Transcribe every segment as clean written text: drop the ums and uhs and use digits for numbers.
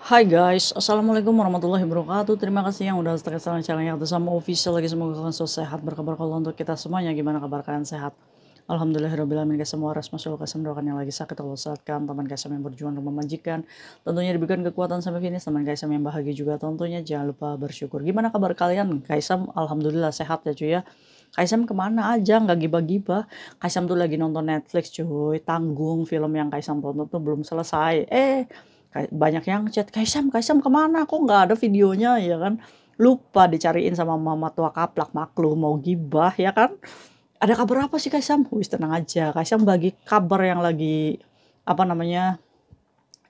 Hai guys, Assalamualaikum warahmatullahi wabarakatuh. Terima kasih yang udah stay sama channelnya Atas Sama Official lagi. Semoga kalian selalu sehat, berkabar kalau untuk kita semuanya. Gimana kabar kalian, sehat? Alhamdulillahirrahmanirrahim guys, semua ras masuk ke doakan yang lagi sakit Allah sehatkan, teman guys yang berjuang dan memajikan tentunya diberikan kekuatan sampai finish, teman guys yang bahagia juga tentunya jangan lupa bersyukur. Gimana kabar kalian? Kaisam alhamdulillah sehat ya cuy ya. Kaisam kemana aja nggak gibah-gibah. Kaisam tuh lagi nonton Netflix cuy, tanggung film yang Kaisam tonton tuh belum selesai. Banyak yang chat, Kaisam kemana kok nggak ada videonya ya kan, lupa dicariin sama mama tua kaplak, maklum mau gibah ya kan. Ada kabar apa sih Kaisam? Wis tenang aja, Kaisam bagi kabar yang lagi, apa namanya,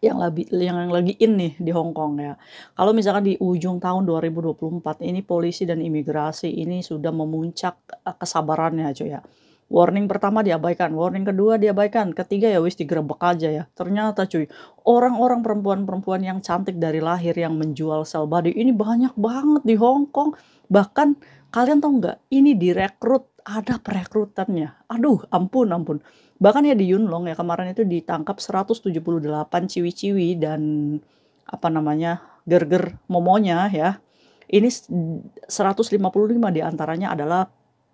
yang lagi in nih di Hong Kong ya. Kalau misalkan di ujung tahun 2024 ini polisi dan imigrasi ini sudah memuncak, kesabarannya cuy ya. Warning pertama diabaikan, warning kedua diabaikan, ketiga ya wis digerebek aja ya. Ternyata cuy, orang-orang perempuan-perempuan yang cantik dari lahir yang menjual sel body ini banyak banget di Hong Kong. Bahkan kalian tahu nggak, ini direkrut, ada perekrutannya. Aduh, ampun ampun. Bahkan ya di Yuen Long ya kemarin itu ditangkap 178 ciwi-ciwi dan apa namanya, gerger momonya ya. Ini 155 diantaranya adalah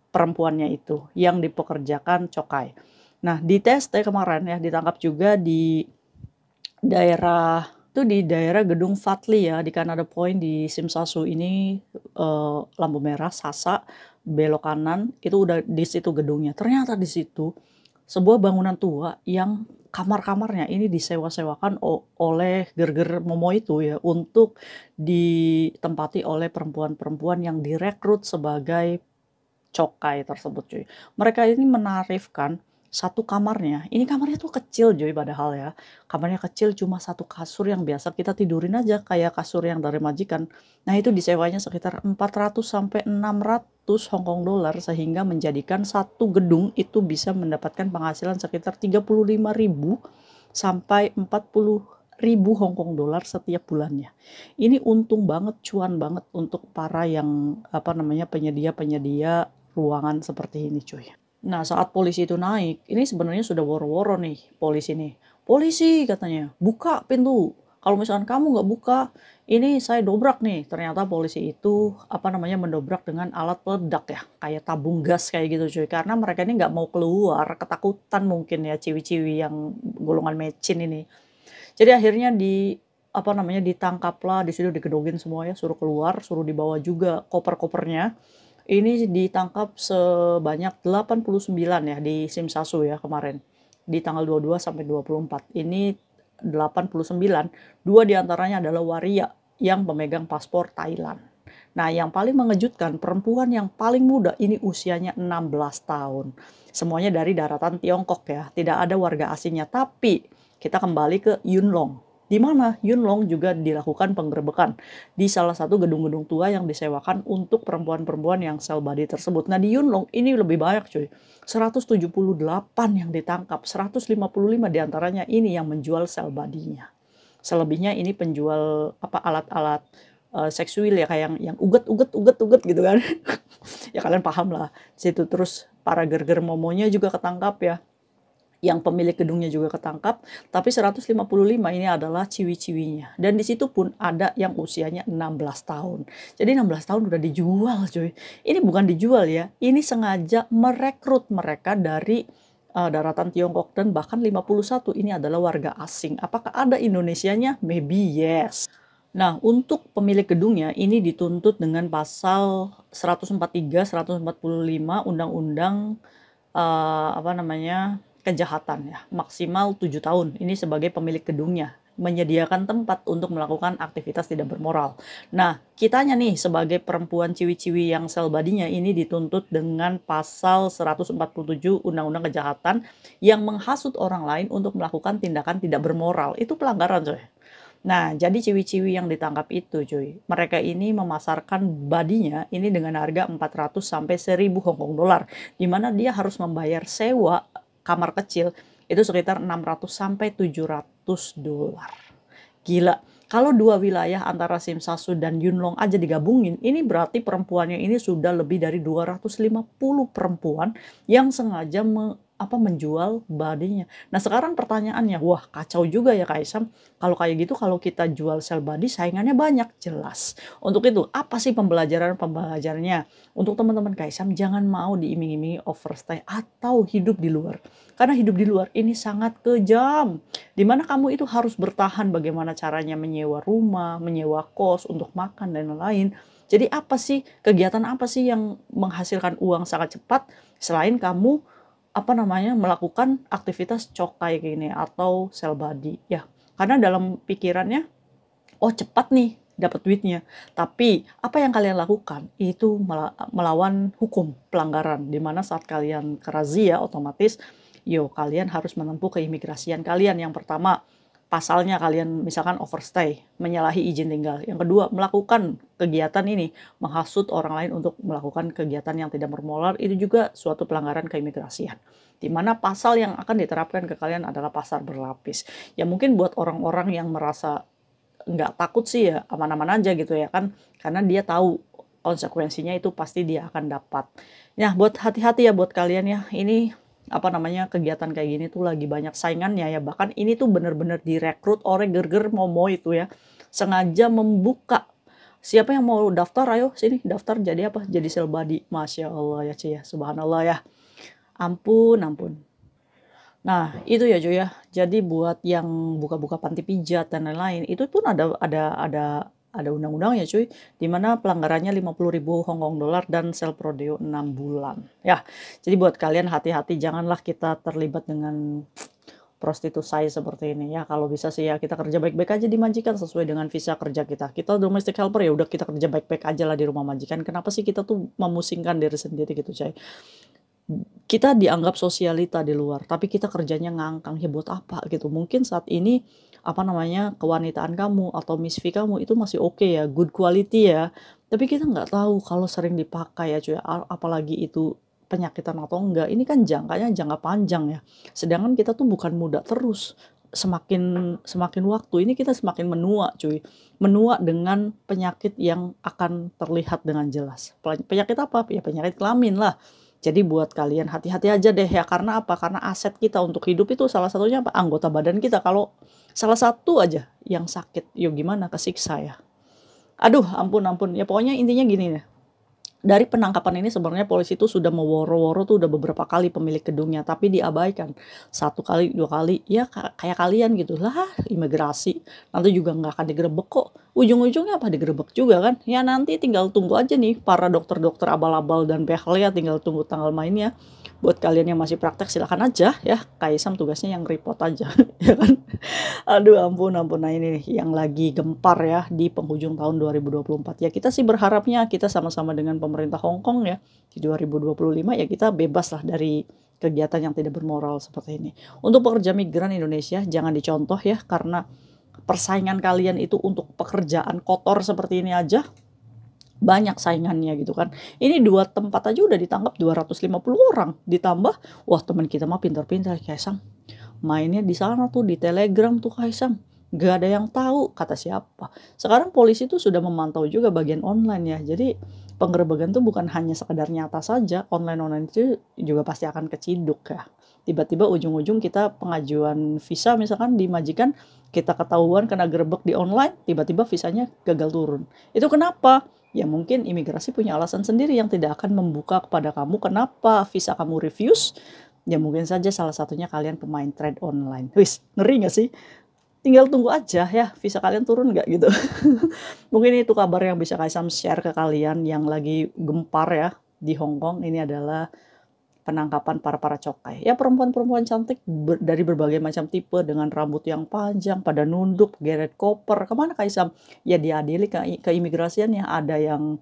perempuannya itu yang dipekerjakan cokai. Nah di tes kemarin ya ditangkap juga di daerah gedung Fatli ya di Canada Point di Simsasu ini, lampu merah Sasa belok kanan itu udah di situ gedungnya. Ternyata di situ sebuah bangunan tua yang kamar-kamarnya ini disewa-sewakan oleh gerger momo itu ya untuk ditempati oleh perempuan-perempuan yang direkrut sebagai cokai tersebut cuy. Mereka ini menarifkan satu kamarnya, ini kamarnya tuh kecil cuy padahal ya. Kamarnya kecil cuma satu kasur yang biasa kita tidurin aja kayak kasur yang dari majikan. Nah itu disewanya sekitar 400 sampai 600 Hong Kong dollar sehingga menjadikan satu gedung itu bisa mendapatkan penghasilan sekitar 35.000 sampai 40.000 Hong Kong dollar setiap bulannya. Ini untung banget, cuan banget untuk para yang apa namanya penyedia-penyedia ruangan seperti ini cuy. Nah saat polisi itu naik, ini sebenarnya sudah woro-woro nih polisi nih. Polisi katanya, buka pintu. Kalau misalkan kamu nggak buka, ini saya dobrak nih. Ternyata polisi itu apa namanya mendobrak dengan alat peledak ya, kayak tabung gas kayak gitu cuy. Karena mereka ini nggak mau keluar, ketakutan mungkin ya ciwi-ciwi yang golongan mecin ini. Jadi akhirnya apa namanya ditangkaplah, di situ digedogin semua ya, suruh keluar, suruh dibawa juga koper-kopernya. Ini ditangkap sebanyak 89 ya di Simsasu ya kemarin. Di tanggal 22 sampai 24. Ini 89, dua diantaranya adalah waria yang pemegang paspor Thailand. Nah, yang paling mengejutkan, perempuan yang paling muda ini usianya 16 tahun. Semuanya dari daratan Tiongkok ya, tidak ada warga asingnya. Tapi kita kembali ke Yuen Long, di mana Yuen Long juga dilakukan penggerebekan di salah satu gedung-gedung tua yang disewakan untuk perempuan-perempuan yang sel body tersebut. Nah di Yuen Long ini lebih banyak cuy, 178 yang ditangkap, 155 diantaranya ini yang menjual sel body-nya. Selebihnya ini penjual apa alat-alat seksual ya kayak yang uget gitu kan. Ya kalian paham lah situ. Terus para gerger momonya juga ketangkap ya, yang pemilik gedungnya juga ketangkap, tapi 155 ini adalah ciwi-ciwinya. Dan di situ pun ada yang usianya 16 tahun. Jadi 16 tahun udah dijual cuy. Ini bukan dijual ya, ini sengaja merekrut mereka dari daratan Tiongkok dan bahkan 51 ini adalah warga asing. Apakah ada Indonesianya? Maybe yes. Nah, untuk pemilik gedungnya ini dituntut dengan pasal 143, 145 Undang-Undang apa namanya kejahatan ya, maksimal 7 tahun. Ini sebagai pemilik gedungnya menyediakan tempat untuk melakukan aktivitas tidak bermoral. Nah, kitanya nih sebagai perempuan ciwi-ciwi yang sel badinya ini dituntut dengan pasal 147 Undang-Undang Kejahatan yang menghasut orang lain untuk melakukan tindakan tidak bermoral. Itu pelanggaran coy. Nah, jadi ciwi-ciwi yang ditangkap itu cuy, mereka ini memasarkan badinya ini dengan harga 400 sampai 1.000 Hong Kong dollar, di mana dia harus membayar sewa kamar kecil itu sekitar 600 sampai 700 dolar. Gila. Kalau dua wilayah antara Simsasu dan Yuen Long aja digabungin, ini berarti perempuannya ini sudah lebih dari 250 perempuan yang sengaja menjual bodinya. Nah sekarang pertanyaannya, wah kacau juga ya Kak Isam, kalau kayak gitu kalau kita jual sel body saingannya banyak, jelas. Untuk itu, apa sih pembelajarannya? Untuk teman-teman Kak Isam, jangan mau diiming-imingi overstay atau hidup di luar. Karena hidup di luar ini sangat kejam, dimana kamu itu harus bertahan bagaimana caranya menyewa rumah, menyewa kos untuk makan dan lain-lain. Jadi kegiatan apa sih yang menghasilkan uang sangat cepat selain kamu melakukan aktivitas cokai gini atau sell body ya. Karena dalam pikirannya, oh cepat nih dapat duitnya. Tapi apa yang kalian lakukan itu melawan hukum pelanggaran, dimana saat kalian kerazia otomatis kalian harus menempuh keimigrasian kalian. Yang pertama, pasalnya kalian misalkan overstay, menyalahi izin tinggal. Yang kedua, melakukan kegiatan ini, menghasut orang lain untuk melakukan kegiatan yang tidak bermoral, itu juga suatu pelanggaran keimigrasian. Di mana pasal yang akan diterapkan ke kalian adalah pasal berlapis. Ya mungkin buat orang-orang yang merasa nggak takut sih ya, aman-aman aja gitu ya kan, karena dia tahu konsekuensinya itu pasti dia akan dapat. Nah, buat hati-hati ya buat kalian ya, ini kegiatan kayak gini tuh lagi banyak saingannya ya, bahkan ini tuh bener-bener direkrut oleh gerger momo itu ya, sengaja membuka siapa yang mau daftar, ayo sini daftar jadi apa, jadi sel body. Masya Allah ya Ci ya, subhanallah ya, ampun. Nah itu ya cuy ya, jadi buat yang buka-buka panti pijat dan lain-lain itu pun ada undang-undangnya cuy, dimana pelanggarannya 50.000 Hong Kong dollar dan sel prodeo 6 bulan ya. Jadi buat kalian hati-hati, janganlah kita terlibat dengan prostitusi seperti ini ya. Kalau bisa sih ya kita kerja baik-baik aja di majikan sesuai dengan visa kerja kita. Kita domestic helper ya udah kita kerja baik-baik aja lah di rumah majikan. Kenapa sih kita tuh memusingkan diri sendiri gitu coy? Kita dianggap sosialita di luar, tapi kita kerjanya ngangkang, ya buat apa gitu. Mungkin saat ini kewanitaan kamu atau misfi kamu itu masih oke ya, good quality ya. Tapi kita nggak tahu kalau sering dipakai ya cuy, apalagi itu penyakitan atau enggak. Ini kan jangkanya jangka panjang ya. Sedangkan kita tuh bukan muda terus. Semakin waktu ini kita semakin menua cuy. Menua dengan penyakit yang akan terlihat dengan jelas. Penyakit apa? Ya penyakit kelamin lah. Jadi buat kalian hati-hati aja deh ya, karena apa? Karena aset kita untuk hidup itu salah satunya apa? Anggota badan kita. Kalau salah satu aja yang sakit, yuk gimana? Kesiksa ya. Aduh, ampun. Ya pokoknya intinya gini ya. Dari penangkapan ini sebenarnya polisi itu sudah meworo-woro tuh udah beberapa kali pemilik gedungnya, tapi diabaikan. 1 kali, 2 kali, ya kayak kalian gitu lah, imigrasi. Nanti juga nggak akan digerebek kok. Ujung-ujungnya apa digerebek juga kan? Ya nanti tinggal tunggu aja nih para dokter-dokter abal-abal dan pihaknya tinggal tunggu tanggal mainnya. Buat kalian yang masih praktek silakan aja ya. Kaisam tugasnya yang report aja, ya kan? Aduh ampun. Nah ini nih yang lagi gempar ya di penghujung tahun 2024. Ya kita sih berharapnya kita sama-sama dengan pemerintah Hong Kong ya di 2025 ya kita bebas lah dari kegiatan yang tidak bermoral seperti ini. Untuk pekerja migran Indonesia jangan dicontoh ya, karena persaingan kalian itu untuk pekerjaan kotor seperti ini aja banyak saingannya gitu kan. Ini 2 tempat aja udah ditangkap 250 orang. Ditambah, wah teman kita mah pintar-pintar Kaisang. Mainnya di sana tuh di Telegram tuh Kaisang. Gak ada yang tahu kata siapa. Sekarang polisi tuh sudah memantau juga bagian online ya. Jadi penggerebekan tuh bukan hanya sekedar nyata saja. Online itu juga pasti akan keciduk ya. Tiba-tiba ujung-ujung kita pengajuan visa misalkan dimajikan, kita ketahuan kena gerebek di online, tiba-tiba visanya gagal turun. Itu kenapa? Ya mungkin imigrasi punya alasan sendiri yang tidak akan membuka kepada kamu kenapa visa kamu refuse. Ya mungkin saja salah satunya kalian pemain trade online. Wis, ngeri gak sih? Tinggal tunggu aja ya visa kalian turun nggak gitu. Mungkin itu kabar yang bisa Kaisam share ke kalian yang lagi gempar ya di Hong Kong. Ini adalah penangkapan para cokai. Ya perempuan-perempuan cantik dari berbagai macam tipe dengan rambut yang panjang, pada nunduk, geret koper. Kemana Kaisam? Ya diadili ke imigrasian ya, ada yang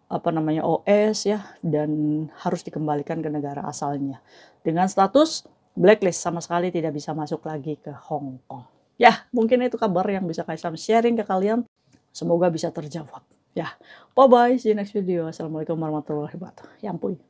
OS ya, dan harus dikembalikan ke negara asalnya. Dengan status blacklist, sama sekali tidak bisa masuk lagi ke Hong Kong. Ya, mungkin itu kabar yang bisa Kaisam sharing ke kalian. Semoga bisa terjawab. Ya, bye-bye. See you next video. Assalamualaikum warahmatullahi wabarakatuh. Ya ampun.